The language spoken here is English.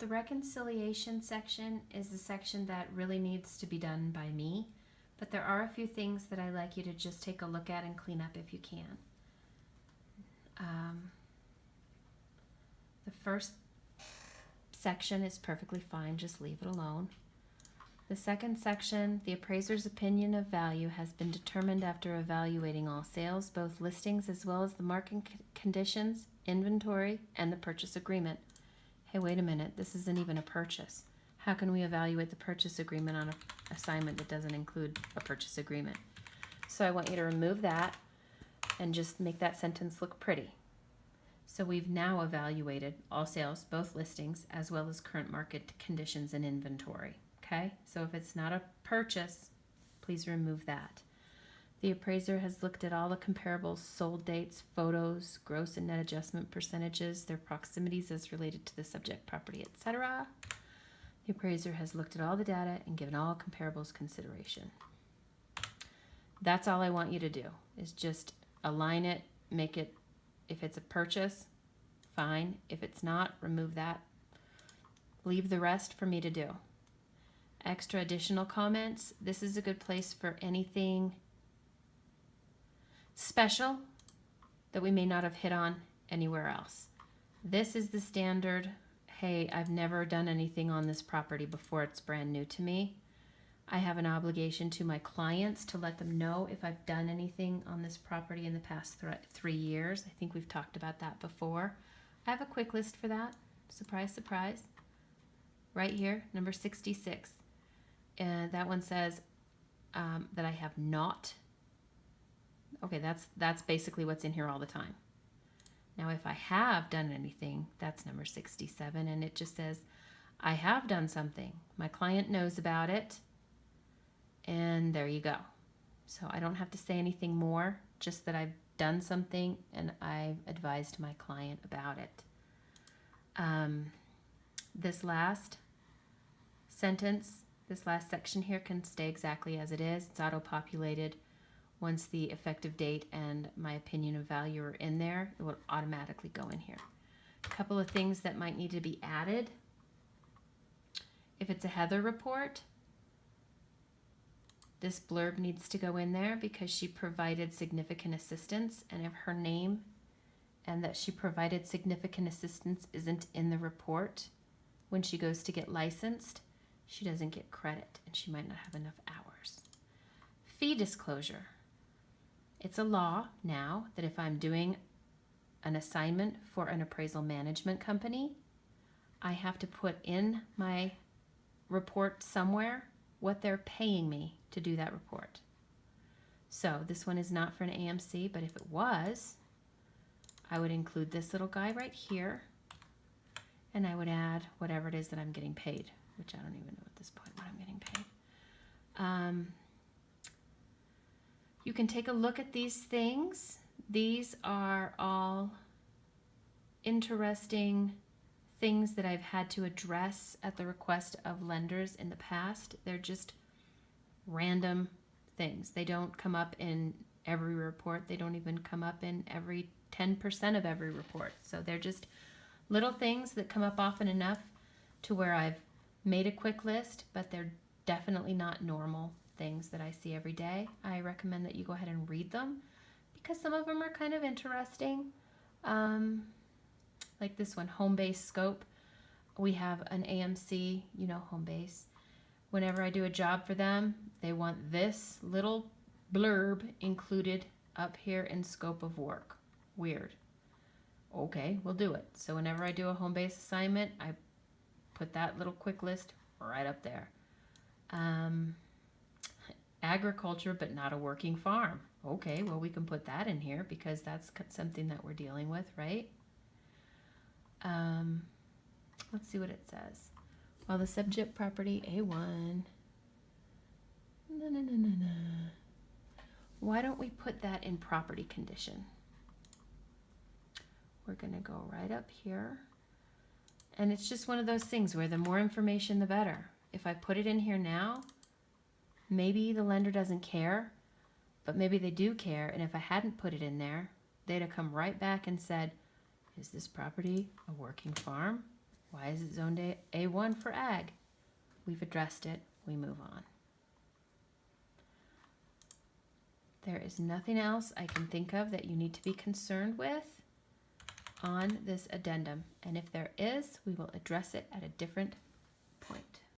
The reconciliation section is the section that really needs to be done by me, but there are a few things that I like you to just take a look at and clean up if you can. The first section is perfectly fine, just leave it alone. The second section, the appraiser's opinion of value has been determined after evaluating all sales, both listings as well as the market conditions, inventory, and the purchase agreement. Hey, wait a minute, this isn't even a purchase. How can we evaluate the purchase agreement on an assignment that doesn't include a purchase agreement? So I want you to remove that and just make that sentence look pretty. So we've now evaluated all sales, both listings, as well as current market conditions and inventory. Okay, so if it's not a purchase, please remove that. The appraiser has looked at all the comparables, sold dates, photos, gross and net adjustment percentages, their proximities as related to the subject property, etc. The appraiser has looked at all the data and given all comparables consideration. That's all I want you to do, is just align it, make it, if it's a purchase, fine. If it's not, remove that. Leave the rest for me to do. Extra additional comments. This is a good place for anything special that we may not have hit on anywhere else. This is the standard, hey, I've never done anything on this property before, it's brand new to me. I have an obligation to my clients to let them know if I've done anything on this property in the past 3 years. I think we've talked about that before. I have a quick list for that. Surprise, surprise. Right here, number 66. And that one says that I have not. Okay, that's basically what's in here all the time. Now, if I have done anything, that's number 67, and it just says, I have done something. My client knows about it, and there you go. So I don't have to say anything more, just that I've done something and I've advised my client about it. This last sentence, this last section here can stay exactly as it is. It's auto-populated. Once the effective date and my opinion of value are in there, it will automatically go in here. A couple of things that might need to be added. If it's a Heather report, this blurb needs to go in there because she provided significant assistance, and if her name and that she provided significant assistance isn't in the report, when she goes to get licensed, she doesn't get credit and she might not have enough hours. Fee disclosure. It's a law now that if I'm doing an assignment for an appraisal management company, I have to put in my report somewhere what they're paying me to do that report. So this one is not for an AMC, but if it was, I would include this little guy right here, and I would add whatever it is that I'm getting paid, which I don't even know at this point what I'm getting paid. You can take a look at these things. These are all interesting things that I've had to address at the request of lenders in the past. They're just random things. They don't come up in every report. They don't even come up in every 10% of every report. So they're just little things that come up often enough to where I've made a quick list, but they're definitely not normal things that I see every day. I recommend that you go ahead and read them because some of them are kind of interesting. Like this one, home base scope. We have an AMC, you know, home base. Whenever I do a job for them, they want this little blurb included up here in scope of work. Weird. Okay, we'll do it. So whenever I do a home base assignment, I put that little quick list right up there. Agriculture, but not a working farm. Okay, well, we can put that in here because that's something that we're dealing with, right? Let's see what it says. Well, the subject property, A1. Why don't we put that in property condition? We're going to go right up here. And it's just one of those things where the more information, the better. If I put it in here now, maybe the lender doesn't care, but maybe they do care. And if I hadn't put it in there, they'd have come right back and said, is this property a working farm? Why is it zoned A1 for ag? We've addressed it. We move on. There is nothing else I can think of that you need to be concerned with on this addendum. And if there is, we will address it at a different point.